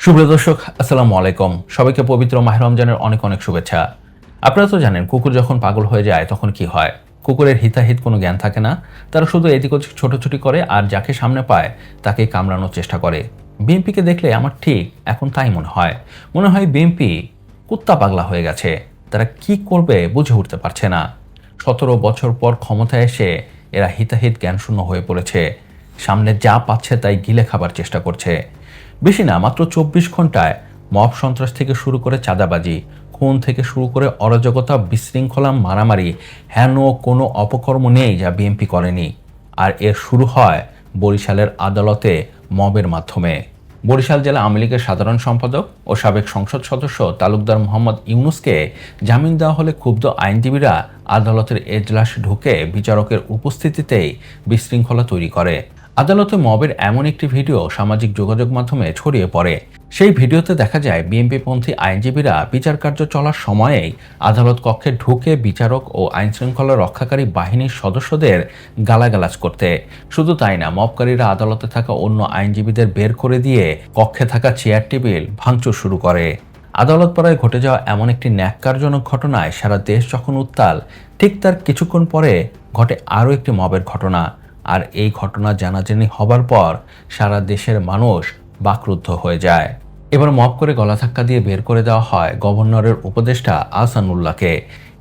সুপ্রিয় দর্শক, আসসালামু আলাইকুম। সবাইকে পবিত্র মাহে রমজানের অনেক অনেক শুভেচ্ছা। আপনারা তো জানেন, কুকুর যখন পাগল হয়ে যায় তখন কি হয়। কুকুরের হিতাহিত কোনো জ্ঞান থাকে না। তারা শুধু এদিক ওদিক ছোটাছুটি করে আর যাকে সামনে পায় তাকে কামড়ানোর চেষ্টা করে। বিএনপিকে দেখলে আমার ঠিক এখন তাই মনে হয় বিএনপি কুত্তা পাগলা হয়ে গেছে। তারা কি করবে বুঝে উঠতে পারছে না। 17 বছর পর ক্ষমতায় এসে এরা হিতাহিত জ্ঞানশূন্য হয়ে পড়েছে। সামনে যা পাচ্ছে তাই গিলে খাবার চেষ্টা করছে। বেশি না, মাত্র 24 ঘন্টায় মব সন্ত্রাস থেকে শুরু করে চাঁদাবাজি, খুন থেকে শুরু করে অরাজকতা, বিশৃঙ্খলা, মারামারি, হেন কোনো অপকর্ম নেই যা বিএনপি করেনি। আর এর শুরু হয় বরিশালের আদালতে মবের মাধ্যমে। বরিশাল জেলা আওয়ামী লীগের সাধারণ সম্পাদক ও সাবেক সংসদ সদস্য তালুকদার মোহাম্মদ ইউনুসকে জামিন দেওয়া হলে ক্ষুব্ধ আইনজীবীরা আদালতের এজলাসে ঢুকে বিচারকের উপস্থিতিতেই বিশৃঙ্খলা তৈরি করে। আদালতে মবের এমন একটি ভিডিও সামাজিক যোগাযোগ মাধ্যমে ছড়িয়ে পড়ে। সেই ভিডিওতে দেখা যায় বিএনপিপন্থী আইনজীবীরা বিচার কার্য চলার সময়েই আদালত কক্ষে ঢুকে বিচারক ও আইনশৃঙ্খলা রক্ষাকারী বাহিনীর সদস্যদের গালাগালাজ করতে। শুধু তাই না, মবকারীরা আদালতে থাকা অন্য আইনজীবীদের বের করে দিয়ে কক্ষে থাকা চেয়ার টেবিল ভাঙচুর শুরু করে। আদালত পাড়ায় ঘটে যাওয়া এমন একটি ন্যাক্কারজনক ঘটনায় সারা দেশ যখন উত্তাল, ঠিক তার কিছুক্ষণ পরে ঘটে আরও একটি মবের ঘটনা। আর এই ঘটনা জানাজানি হবার পর সারা দেশের মানুষ বাকরুদ্ধ হয়ে যায়। এবার মব করে গলা ধাক্কা দিয়ে বের করে দেওয়া হয় গভর্নরের উপদেষ্টা আহসানুল্লাহকে।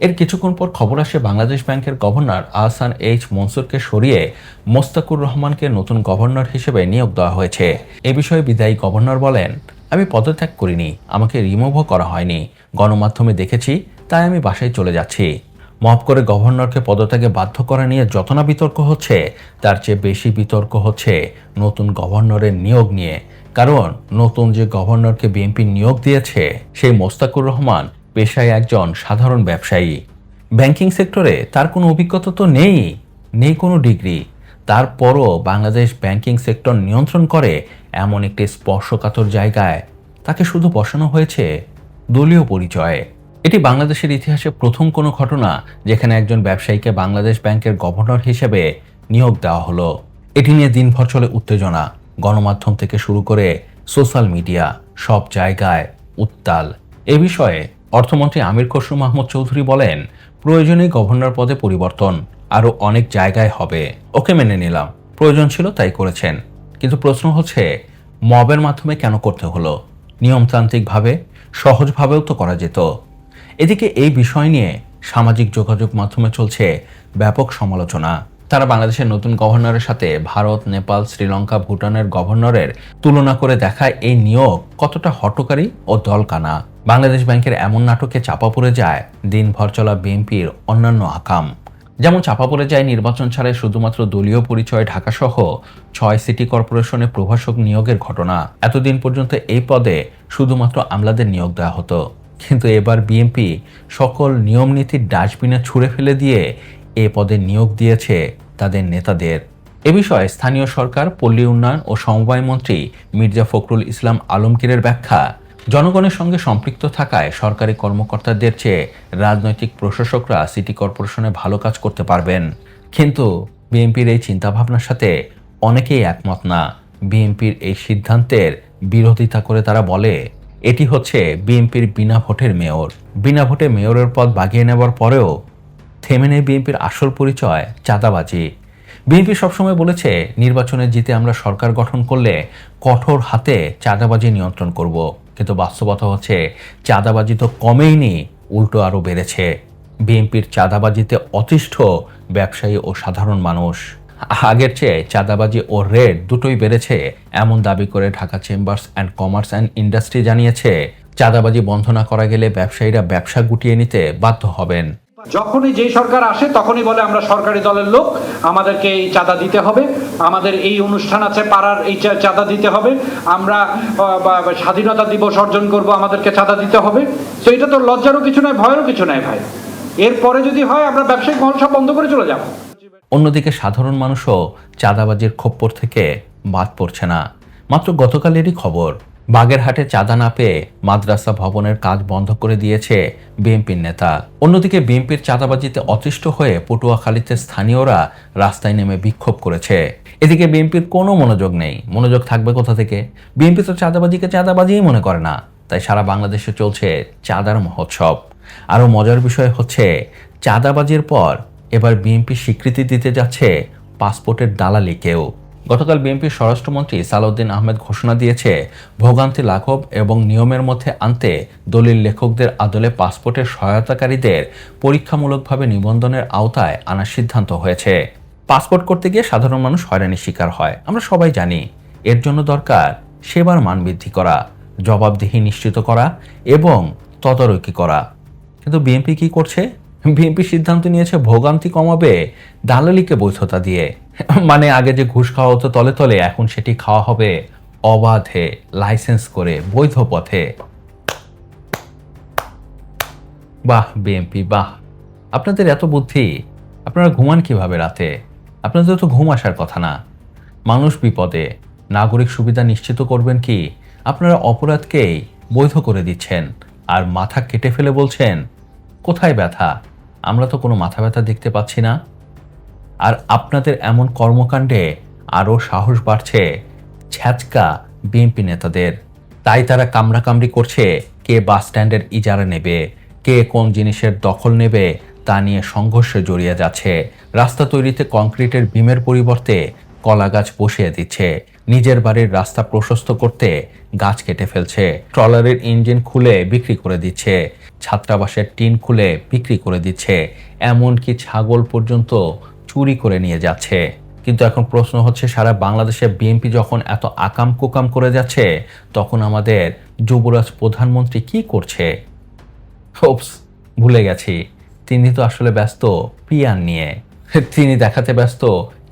এর কিছুক্ষণ পর খবর আসে বাংলাদেশ ব্যাংকের গভর্নর আহসান এইচ মনসুরকে সরিয়ে মোস্তাকুর রহমানকে নতুন গভর্নর হিসেবে নিয়োগ দেওয়া হয়েছে। এ বিষয়ে বিদায়ী গভর্নর বলেন, আমি পদত্যাগ করিনি, আমাকে রিমুভও করা হয়নি। গণমাধ্যমে দেখেছি, তাই আমি বাসায় চলে যাচ্ছি। মব করে গভর্নরকে পদত্যাগে বাধ্য করা নিয়ে যত না বিতর্ক হচ্ছে, তার চেয়ে বেশি বিতর্ক হচ্ছে নতুন গভর্নরের নিয়োগ নিয়ে। কারণ নতুন যে গভর্নরকে বিএনপি নিয়োগ দিয়েছে, সেই মোস্তাকুর রহমান পেশায় একজন সাধারণ ব্যবসায়ী। ব্যাংকিং সেক্টরে তার কোনো অভিজ্ঞতা তো নেই কোনো ডিগ্রি। তারপরও বাংলাদেশ ব্যাংকিং সেক্টর নিয়ন্ত্রণ করে এমন একটি স্পর্শকাতর জায়গায় তাকে শুধু বসানো হয়েছে দলীয় পরিচয়ে। এটি বাংলাদেশের ইতিহাসে প্রথম কোনো ঘটনা যেখানে একজন ব্যবসায়ীকে বাংলাদেশ ব্যাংকের গভর্নর হিসেবে নিয়োগ দেওয়া হলো। এটি নিয়ে দিনভর চলে উত্তেজনা। গণমাধ্যম থেকে শুরু করে সোশ্যাল মিডিয়া, সব জায়গায় উত্তাল। এ বিষয়ে অর্থমন্ত্রী আমির খসরু মাহমুদ চৌধুরী বলেন, প্রয়োজনে গভর্নর পদে পরিবর্তন আরও অনেক জায়গায় হবে। ওকে মেনে নিলাম, প্রয়োজন ছিল তাই করেছেন। কিন্তু প্রশ্ন হচ্ছে, মবের মাধ্যমে কেন করতে হলো? নিয়মতান্ত্রিকভাবে, সহজভাবেও তো করা যেত। এদিকে এই বিষয় নিয়ে সামাজিক যোগাযোগ মাধ্যমে চলছে ব্যাপক সমালোচনা। তারা বাংলাদেশের নতুন গভর্নরের সাথে ভারত, নেপাল, শ্রীলঙ্কা, ভুটানের গভর্নরের তুলনা করে দেখায় এই নিয়োগ কতটা হঠকারী ও দলকানা। বাংলাদেশ ব্যাংকের এমন নাটকে চাপা পড়ে যায় দিনভর চলা বিএনপির অন্যান্য আকাম। যেমন চাপা পড়ে যায় নির্বাচন ছাড়াই শুধুমাত্র দলীয় পরিচয় ঢাকাসহ 6 সিটি কর্পোরেশনে প্রভাষক নিয়োগের ঘটনা। এতদিন পর্যন্ত এই পদে শুধুমাত্র আমলাদের নিয়োগ দেওয়া হতো, কিন্তু এবার বিএনপি সকল নিয়মনীতির ডাস্টবিনে ছুঁড়ে ফেলে দিয়ে এ পদে নিয়োগ দিয়েছে তাদের নেতাদের। এ বিষয়ে স্থানীয় সরকার, পল্লী উন্নয়ন ও সমবায় মন্ত্রী মির্জা ফখরুল ইসলাম আলমগীরের ব্যাখ্যা, জনগণের সঙ্গে সম্পৃক্ত থাকায় সরকারি কর্মকর্তাদের চেয়ে রাজনৈতিক প্রশাসকরা সিটি কর্পোরেশনে ভালো কাজ করতে পারবেন। কিন্তু বিএনপির এই চিন্তাভাবনার সাথে অনেকেই একমত না। বিএনপির এই সিদ্ধান্তের বিরোধিতা করে তারা বলে, এটি হচ্ছে বিএনপির বিনা ভোটের মেয়র। বিনা ভোটে মেয়রের পদ বাগিয়ে নেবার পরেও থেমে নেই বিএনপির আসল পরিচয়, চাঁদাবাজি। বিএনপি সবসময় বলেছে, নির্বাচনে জিতে আমরা সরকার গঠন করলে কঠোর হাতে চাঁদাবাজি নিয়ন্ত্রণ করব। কিন্তু বাস্তবতা হচ্ছে, চাঁদাবাজি তো কমেইনি, উল্টো আরও বেড়েছে। বিএনপির চাঁদাবাজিতে অতিষ্ঠ ব্যবসায়ী ও সাধারণ মানুষ। আগের চেয়ে চাঁদাবাজি ও রেড দুটোই বেড়েছে এমন দাবি করে Dhaka chambers and commerce and industry জানিয়েছে, চাঁদাবাজি বন্ধ না করা গেলে ব্যবসায়ীরা ব্যবসা গুটিয়ে নিতে বাধ্য হবেন। যখনই যে সরকার আসে তখনই বলে আমরা সরকারি দলের লোক, আমাদেরকে এই চাঁদা দিতে হবে, আমাদের এই অনুষ্ঠান আছে পাড়ার, এই চাঁদা দিতে হবে, আমরা স্বাধীনতা দিবস অর্জন করব, আমাদেরকে চাঁদা দিতে হবে। তো এটা তো লজ্জারও কিছু নয়, ভয়েরও কিছু নয় ভাই। এরপরে যদি হয় আমরা ব্যবসায়িক মহল সব বন্ধ করে চলে যাব। অন্যদিকে সাধারণ মানুষও চাঁদাবাজির খপ্পর থেকে বাদ পড়ছে না। মাত্র গতকালেরই খবর, বাগেরহাটে চাঁদা না পেয়ে মাদ্রাসা ভবনের কাজ বন্ধ করে দিয়েছে বিএনপির নেতা। অন্যদিকে বিএনপির চাঁদাবাজিতে অতিষ্ঠ হয়ে পটুয়াখালীতে স্থানীয়রা রাস্তায় নেমে বিক্ষোভ করেছে। এদিকে বিএনপির কোনো মনোযোগ নেই। মনোযোগ থাকবে কোথা থেকে? বিএনপি তো চাঁদাবাজিকে চাঁদাবাজিই মনে করে না, তাই সারা বাংলাদেশে চলছে চাঁদার মহোৎসব। আরও মজার বিষয় হচ্ছে, চাঁদাবাজির পর এবার বিএনপি স্বীকৃতি দিতে যাচ্ছে পাসপোর্টের দালালিকেও। গতকাল বিএনপির স্বরাষ্ট্রমন্ত্রী সালাউদ্দিন আহমেদ ঘোষণা দিয়েছে, ভোগান্তি লাঘব এবং নিয়মের মধ্যে আনতে দলিল লেখকদের আদলে পাসপোর্টের সহায়তাকারীদের পরীক্ষামূলকভাবে নিবন্ধনের আওতায় আনার সিদ্ধান্ত হয়েছে। পাসপোর্ট করতে গিয়ে সাধারণ মানুষ হয়রানির শিকার হয়, আমরা সবাই জানি। এর জন্য দরকার সেবার মান বৃদ্ধি করা, জবাবদিহি নিশ্চিত করা এবং তদারকি করা। কিন্তু বিএনপি কি করছে? বিএনপি সিদ্ধান্ত নিয়েছে ভোগান্তি কমাবে দালালিকে বৈধতা দিয়ে। মানে আগে যে ঘুষ খাওয়া হতো তলে তলে, এখন সেটি খাওয়া হবে অবাধে, লাইসেন্স করে, বৈধ পথে। বাহ বিএনপি বাহ, আপনাদের এত বুদ্ধি! আপনারা ঘুমান কিভাবে রাতে? আপনাদের তো ঘুম আসার কথা না। মানুষ বিপদে, নাগরিক সুবিধা নিশ্চিত করবেন কি? আপনারা অপরাধকেই বৈধ করে দিচ্ছেন আর মাথা কেটে ফেলে বলছেন কোথায় ব্যথা? আমরা তো কোনো মাথা ব্যথা দেখতে পাচ্ছি না। আর আপনাদের এমন কর্মকাণ্ডে আরও সাহস বাড়ছে ছ্যাচকা বিএনপি নেতাদের। তাই তারা কামড়াকামড়ি করছে কে বাস স্ট্যান্ডের ইজারা নেবে, কে কোন জিনিসের দখল নেবে তা নিয়ে সংঘর্ষে জড়িয়ে যাচ্ছে। রাস্তা তৈরিতে কংক্রিটের বিমের পরিবর্তে কলা গাছ বসিয়ে দিচ্ছে। নিজের বাড়ির রাস্তা প্রশস্ত করতে গাছ কেটে ফেলছে। ট্রলারের ইঞ্জিন খুলে বিক্রি করে দিচ্ছে। ছাত্রাবাসের টিন খুলে বিক্রি করে দিচ্ছে। এমনকি ছাগল পর্যন্ত চুরি করে নিয়ে যাচ্ছে। কিন্তু এখন প্রশ্ন হচ্ছে, সারা বাংলাদেশে বিএনপি যখন এত আকাম কুকাম করে যাচ্ছে, তখন আমাদের যুবরাজ প্রধানমন্ত্রী কি করছে? হোপস, ভুলে গেছি, তিনি তো আসলে ব্যস্ত পিয়ান নিয়ে। তিনি দেখাতে ব্যস্ত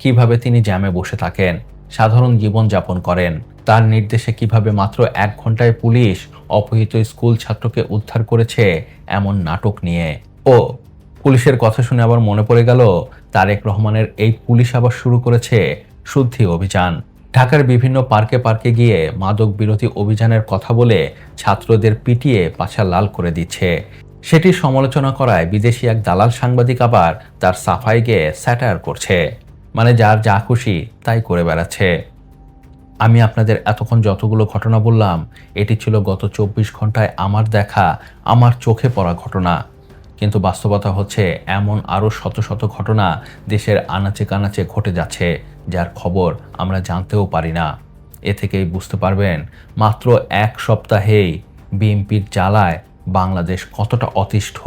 কিভাবে তিনি জ্যামে বসে থাকেন, সাধারণ জীবন যাপন করেন। তার নির্দেশে কিভাবে মাত্র 1 ঘন্টায় পুলিশ অপহৃত স্কুল ছাত্রকে উদ্ধার করেছে, এমন নাটক নিয়ে। ও পুলিশের কথা শুনে আবার মনে পড়ে গেল, তারেক রহমানের এই পুলিশ আবার শুরু করেছে শুদ্ধি অভিযান। ঢাকার বিভিন্ন পার্কে পার্কে গিয়ে মাদক বিরোধী অভিযানের কথা বলে ছাত্রদের পিটিয়ে পাছা লাল করে দিচ্ছে। সেটির সমালোচনা করায় বিদেশি এক দালাল সাংবাদিক আবার তার সাফাই গিয়ে স্যাটায়ার করছে। মানে যার যা খুশি তাই করে বেড়াচ্ছে। আমি আপনাদের এতক্ষণ যতগুলো ঘটনা বললাম, এটি ছিল গত 24 ঘন্টায় আমার দেখা, আমার চোখে পড়া ঘটনা। কিন্তু বাস্তবতা হচ্ছে এমন আরও শত শত ঘটনা দেশের আনাচে কানাচে ঘটে যাচ্ছে, যার খবর আমরা জানতেও পারি না। এ থেকেই বুঝতে পারবেন মাত্র 1 সপ্তাহেই বিএনপির জ্বালায় বাংলাদেশ কতটা অতিষ্ঠ।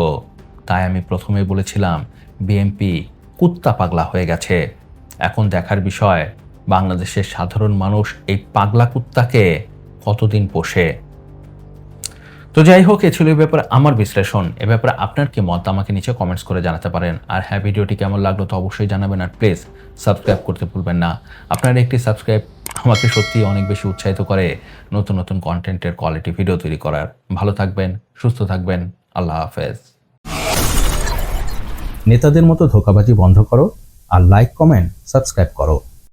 তাই আমি প্রথমেই বলেছিলাম, বিএনপি কুত্তা পাগলা হয়ে গেছে। এখন দেখার বিষয়, বাংলাদেশের সাধারণ মানুষ এই পাগলা কুত্তাকে কতদিন পোষে। তো যাই হোক, এ ছিল এই ব্যাপারে আমার বিশ্লেষণ। এ ব্যাপারে আপনার কি মত আমাকে নিচে কমেন্টস করে জানাতে পারেন। আর হ্যাঁ, ভিডিওটি কেমন লাগলো তো অবশ্যই জানাবেন। আর প্লিজ সাবস্ক্রাইব করতে ভুলবেন না। আপনার একটি সাবস্ক্রাইব আমাকে সত্যিই অনেক বেশি উৎসাহিত করে নতুন নতুন কন্টেন্টের কোয়ালিটি ভিডিও তৈরি করার। ভালো থাকবেন, সুস্থ থাকবেন। আল্লাহ হাফেজ। নেতাদের মতো ধোঁকাবাজি বন্ধ করো আর লাইক, কমেন্ট, সাবস্ক্রাইব করো।